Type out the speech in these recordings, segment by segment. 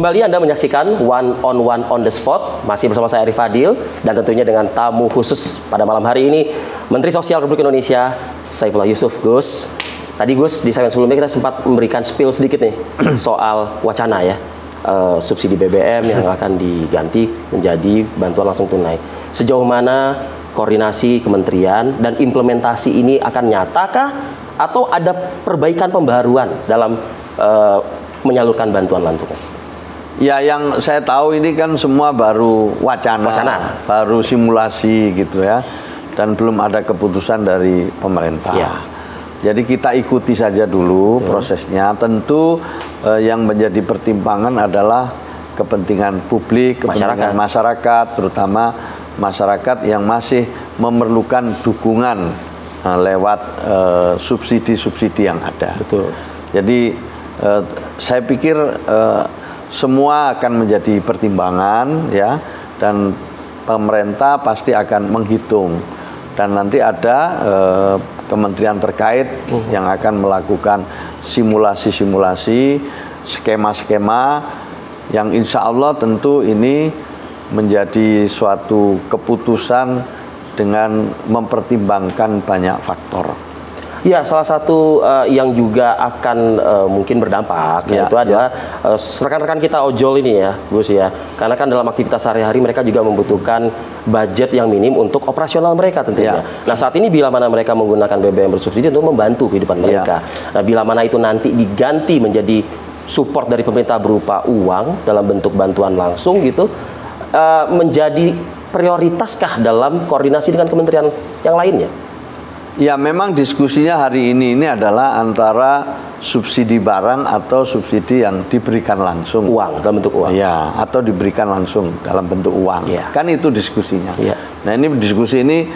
Kembali Anda menyaksikan One on the Spot, masih bersama saya Arif Fadil, dan tentunya dengan tamu khusus pada malam hari ini, Menteri Sosial Republik Indonesia, Saifullah Yusuf. Gus, tadi Gus, di segmen sebelumnya kita sempat memberikan spill sedikit nih, soal wacana ya, subsidi BBM yang akan diganti menjadi bantuan langsung tunai. Sejauh mana koordinasi kementerian dan implementasi ini akan nyatakah, atau ada perbaikan pembaruan dalam menyalurkan bantuan langsung? Ya, yang saya tahu ini kan semua baru wacana, baru simulasi gitu ya, dan belum ada keputusan dari pemerintah. Ya. Jadi kita ikuti saja dulu prosesnya. Tentu yang menjadi pertimbangan adalah kepentingan publik, kepentingan masyarakat, terutama masyarakat yang masih memerlukan dukungan lewat subsidi-subsidi yang ada. Betul. Jadi saya pikir semua akan menjadi pertimbangan ya, dan pemerintah pasti akan menghitung, dan nanti ada kementerian terkait yang akan melakukan simulasi-simulasi, skema-skema yang insya Allah tentu ini menjadi suatu keputusan dengan mempertimbangkan banyak faktor. Ya, salah satu yang juga akan mungkin berdampak yaitu adalah rekan-rekan kita ojol ini ya, Gus ya. Karena kan dalam aktivitas sehari-hari mereka juga membutuhkan budget yang minim untuk operasional mereka tentunya. Nah, saat ini bila mana mereka menggunakan BBM bersubsidi untuk membantu kehidupan mereka. Nah, bila mana itu nanti diganti menjadi support dari pemerintah berupa uang dalam bentuk bantuan langsung gitu, menjadi prioritaskah dalam koordinasi dengan kementerian yang lainnya? Ya, memang diskusinya hari ini adalah antara subsidi barang atau subsidi yang diberikan langsung. Uang, dalam bentuk uang. Ya, atau diberikan langsung dalam bentuk uang. Ya. Kan itu diskusinya. Ya. Nah, ini diskusi ini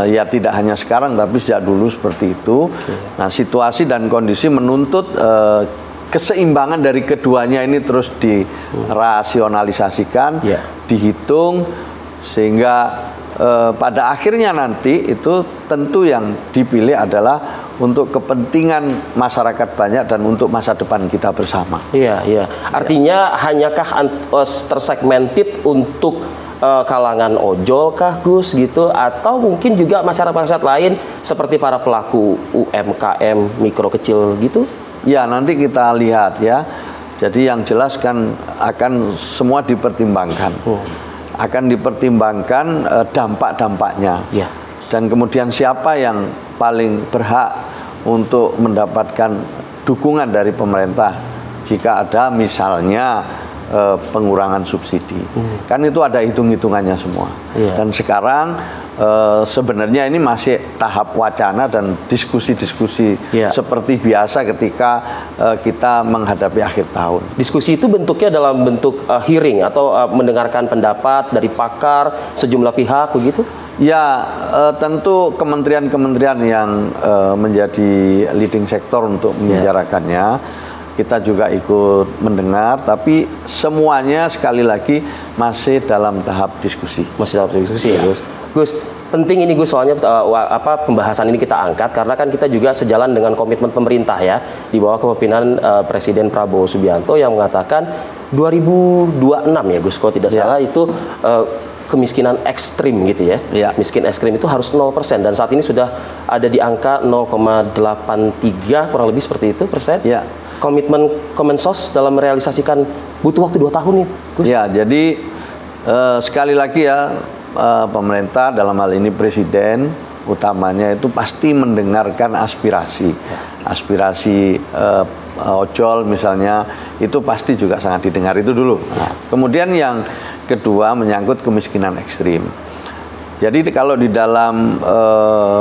ya tidak hanya sekarang, tapi sejak dulu seperti itu. Ya. Nah, situasi dan kondisi menuntut keseimbangan dari keduanya ini terus dirasionalisasikan, dihitung, sehingga pada akhirnya nanti itu tentu yang dipilih adalah untuk kepentingan masyarakat banyak dan untuk masa depan kita bersama. Iya, iya. Artinya hanyakah tersegmented untuk kalangan ojol kah, Gus, gitu, atau mungkin juga masyarakat lain seperti para pelaku UMKM mikro kecil gitu? Ya, nanti kita lihat ya. Jadi yang jelas kan akan semua dipertimbangkan. Akan dipertimbangkan dampak-dampaknya, dan kemudian siapa yang paling berhak untuk mendapatkan dukungan dari pemerintah jika ada misalnya pengurangan subsidi. Kan itu ada hitung-hitungannya semua. Dan sekarang sebenarnya ini masih tahap wacana dan diskusi-diskusi seperti biasa ketika kita menghadapi akhir tahun. Diskusi itu bentuknya dalam bentuk hearing atau mendengarkan pendapat dari pakar sejumlah pihak begitu? Ya, tentu kementerian-kementerian yang menjadi leading sektor untuk membicarakannya, kita juga ikut mendengar, tapi semuanya sekali lagi masih dalam tahap diskusi. Masih dalam diskusi ya, Gus. Gus, penting ini Gus, soalnya pembahasan ini kita angkat karena kan kita juga sejalan dengan komitmen pemerintah ya, di bawah kepemimpinan Presiden Prabowo Subianto yang mengatakan 2026 ya Gus, kalau tidak salah itu kemiskinan ekstrim gitu ya. Miskin ekstrim itu harus 0%, dan saat ini sudah ada di angka 0,83 kurang lebih seperti itu persen. Komitmen Kemensos dalam merealisasikan butuh waktu 2 tahun nih, Gus. Ya, jadi sekali lagi ya, pemerintah dalam hal ini Presiden utamanya itu pasti mendengarkan aspirasi. Aspirasi ojol misalnya itu pasti juga sangat didengar, itu dulu. Kemudian yang kedua menyangkut kemiskinan ekstrim. Jadi kalau di dalam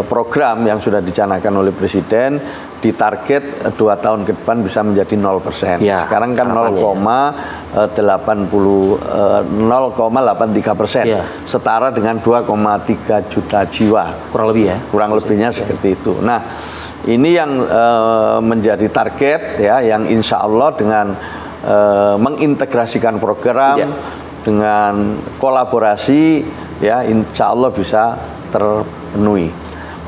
program yang sudah dicanangkan oleh Presiden, ditarget 2 tahun ke depan bisa menjadi 0%. Sekarang kan 0,83%, setara dengan 2,3 juta jiwa. Kurang lebih ya? Kurang lebihnya seperti itu. Nah, ini yang menjadi target ya, yang insya Allah dengan mengintegrasikan program, dengan kolaborasi, ya insya Allah bisa terpenuhi.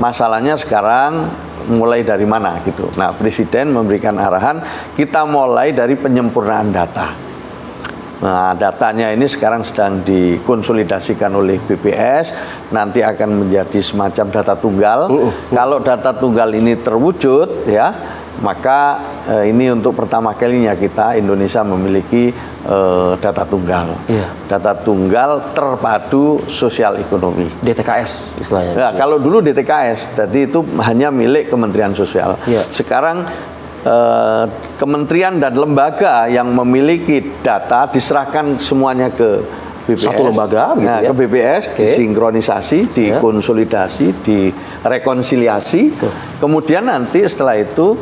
Masalahnya sekarang mulai dari mana gitu. Nah, Presiden memberikan arahan kita mulai dari penyempurnaan data. Nah, datanya ini sekarang sedang dikonsolidasikan oleh BPS, nanti akan menjadi semacam data tunggal. Kalau data tunggal ini terwujud, ya, maka ini untuk pertama kalinya kita Indonesia memiliki data tunggal. Data tunggal terpadu sosial ekonomi. DTKS istilahnya. Nah, kalau dulu DTKS, jadi itu hanya milik Kementerian Sosial. Sekarang kementerian dan lembaga yang memiliki data diserahkan semuanya ke BPS. Satu lembaga begitu, ke BPS, disinkronisasi, dikonsolidasi, direkonsiliasi. Kemudian nanti setelah itu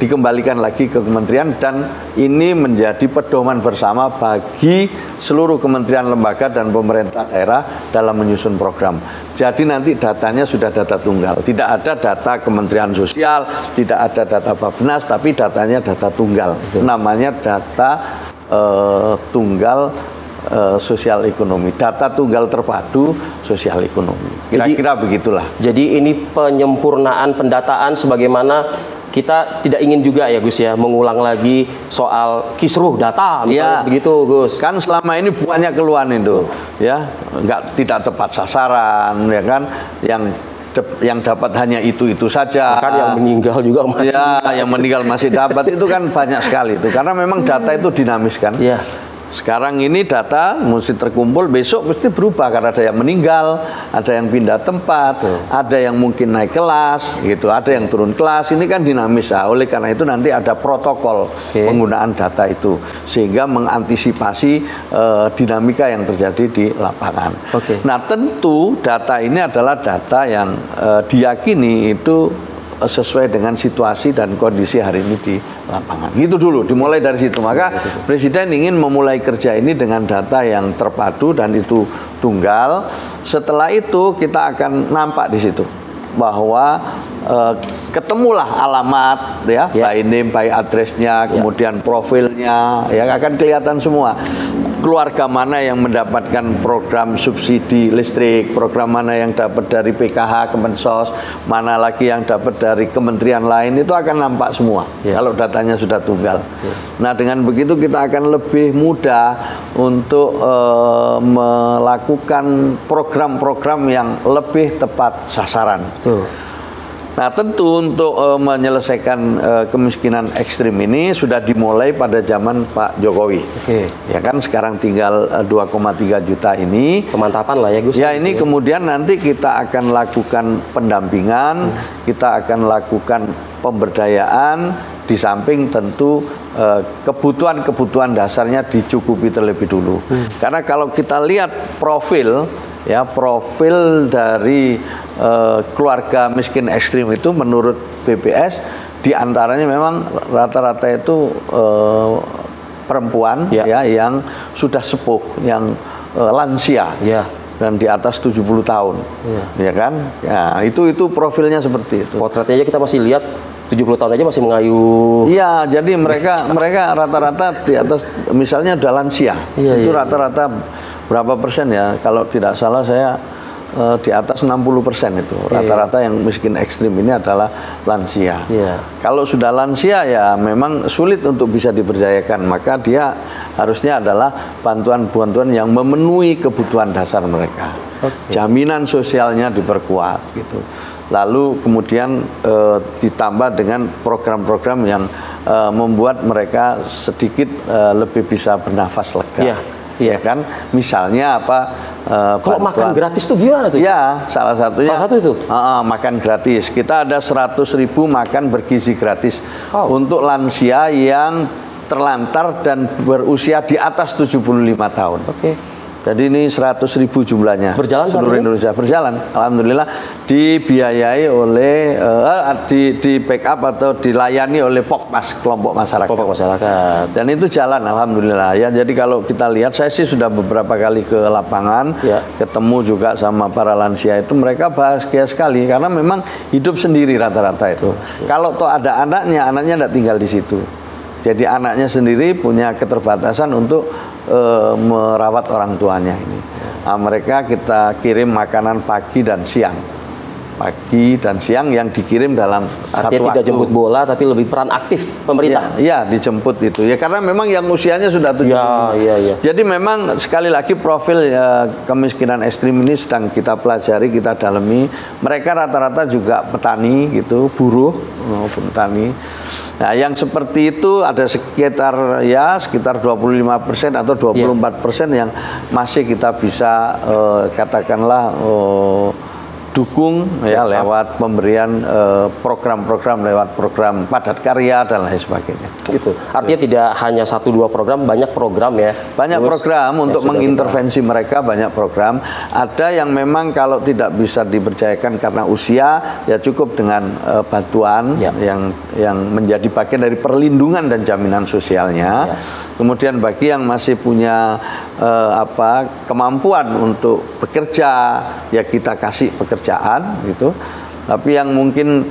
dikembalikan lagi ke kementerian, dan ini menjadi pedoman bersama bagi seluruh kementerian, lembaga, dan pemerintah daerah dalam menyusun program. Jadi nanti datanya sudah data tunggal, tidak ada data Kementerian Sosial, tidak ada data Bappenas, tapi datanya data tunggal. Namanya data tunggal sosial ekonomi, data tunggal terpadu sosial ekonomi. Kira-kira begitulah. Jadi ini penyempurnaan pendataan sebagaimana kita tidak ingin juga ya Gus ya mengulang lagi soal kisruh data misalnya begitu Gus. Kan selama ini banyak keluhan itu ya, tidak tepat sasaran ya kan, yang dapat hanya itu saja. Bahkan yang meninggal juga masih. Ya, yang meninggal masih dapat itu kan banyak sekali itu, karena memang data itu dinamis kan. Sekarang ini data mesti terkumpul, besok mesti berubah karena ada yang meninggal, ada yang pindah tempat, ada yang mungkin naik kelas, gitu, ada yang turun kelas. Ini kan dinamis. Oleh karena itu nanti ada protokol penggunaan data itu sehingga mengantisipasi dinamika yang terjadi di lapangan. Nah, tentu data ini adalah data yang diyakini itu sesuai dengan situasi dan kondisi hari ini di lapangan. Gitu dulu, dimulai dari situ. Maka Presiden ingin memulai kerja ini dengan data yang terpadu dan itu tunggal. Setelah itu kita akan nampak di situ bahwa ketemulah alamat ya, by name, by address-nya, kemudian profilnya, ya akan kelihatan semua. Keluarga mana yang mendapatkan program subsidi listrik, program mana yang dapat dari PKH, Kemensos, mana lagi yang dapat dari kementerian lain, itu akan nampak semua kalau datanya sudah tunggal. Nah, dengan begitu kita akan lebih mudah untuk melakukan program-program yang lebih tepat sasaran. Nah, tentu untuk menyelesaikan kemiskinan ekstrim ini sudah dimulai pada zaman Pak Jokowi. Ya kan, sekarang tinggal 2,3 juta ini. Pemantapan lah ya Gus. Ya, ini kemudian nanti kita akan lakukan pendampingan, kita akan lakukan pemberdayaan, di samping tentu kebutuhan-kebutuhan dasarnya dicukupi terlebih dulu. Karena kalau kita lihat profil dari keluarga miskin ekstrim itu menurut BPS diantaranya memang rata-rata itu perempuan yang sudah sepuh, yang lansia dan di atas 70 tahun, ya kan? Ya, itu profilnya seperti itu. Potretnya aja kita masih lihat 70 tahun aja masih mengayuh. Iya, jadi mereka rata-rata di atas, misalnya udah lansia, itu rata-rata berapa persen ya? Kalau tidak salah saya di atas 60% itu. Rata-rata yang miskin ekstrim ini adalah lansia. Kalau sudah lansia ya memang sulit untuk bisa diberdayakan, maka dia harusnya adalah bantuan-bantuan yang memenuhi kebutuhan dasar mereka. Jaminan sosialnya diperkuat gitu. Lalu kemudian ditambah dengan program-program yang membuat mereka sedikit lebih bisa bernafas lega. Ya kan, misalnya apa? Kalau makan gratis tuh gimana tuh? Ya, salah satunya. Salah satu itu. Makan gratis. Kita ada 100.000 makan bergizi gratis untuk lansia yang terlantar dan berusia di atas 75 tahun. Jadi ini 100.000 jumlahnya. Berjalan seluruh Indonesia. Berjalan. Alhamdulillah dibiayai oleh di backup atau dilayani oleh Pokmas, kelompok masyarakat. Dan itu jalan alhamdulillah ya. Jadi kalau kita lihat, saya sih sudah beberapa kali ke lapangan, ketemu juga sama para lansia itu, mereka bahagia sekali karena memang hidup sendiri rata-rata itu. Kalau toh ada anaknya tidak tinggal di situ. Jadi anaknya sendiri punya keterbatasan untuk merawat orang tuanya ini. Nah, mereka kita kirim makanan pagi dan siang. pagi dan siang yang dikirim dalam artinya satu tidak waktu. jemput bola tapi lebih peran aktif pemerintah. Iya, dijemput itu. Ya karena memang yang usianya sudah 70. Ya. Jadi memang sekali lagi profil kemiskinan ekstrim ini sedang kita pelajari, kita dalami. Mereka rata-rata juga petani gitu, buruh maupun petani. Nah, yang seperti itu ada sekitar 25% atau 24% yang masih kita bisa katakanlah dukung ya lewat pemberian program-program, lewat program padat karya dan lain sebagainya. Gitu. Artinya tidak hanya 1-2 program, banyak program ya. Banyak program untuk mengintervensi mereka, banyak program. Ada yang memang kalau tidak bisa diberdayakan karena usia, ya cukup dengan bantuan yang menjadi bagian dari perlindungan dan jaminan sosialnya. Kemudian bagi yang masih punya kemampuan untuk bekerja, ya kita kasih pekerjaan gitu. Tapi yang mungkin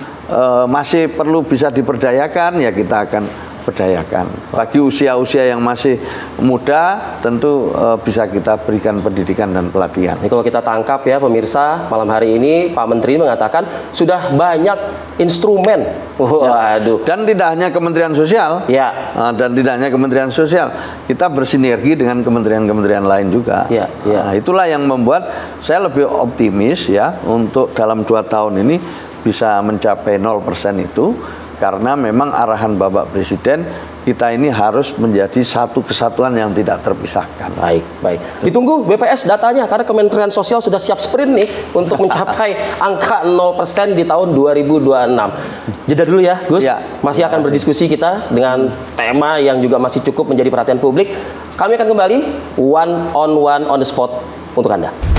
masih perlu bisa diberdayakan, ya kita akan berdayakan. Bagi usia-usia yang masih muda, tentu bisa kita berikan pendidikan dan pelatihan. Jadi kalau kita tangkap ya pemirsa, malam hari ini Pak Menteri mengatakan sudah banyak instrumen. Waduh. Dan tidak hanya Kementerian Sosial. Ya. Dan tidak hanya Kementerian Sosial. Kita bersinergi dengan kementerian-kementerian lain juga. Nah, itulah yang membuat saya lebih optimis ya untuk dalam 2 tahun ini bisa mencapai 0% itu. Karena memang arahan Bapak Presiden, kita ini harus menjadi satu kesatuan yang tidak terpisahkan. Baik. Ditunggu BPS datanya, karena Kementerian Sosial sudah siap sprint nih untuk mencapai angka 0% di tahun 2026. Jeda dulu ya, Gus. Masih akan berdiskusi kita dengan tema yang juga masih cukup menjadi perhatian publik. Kami akan kembali one on the spot untuk Anda.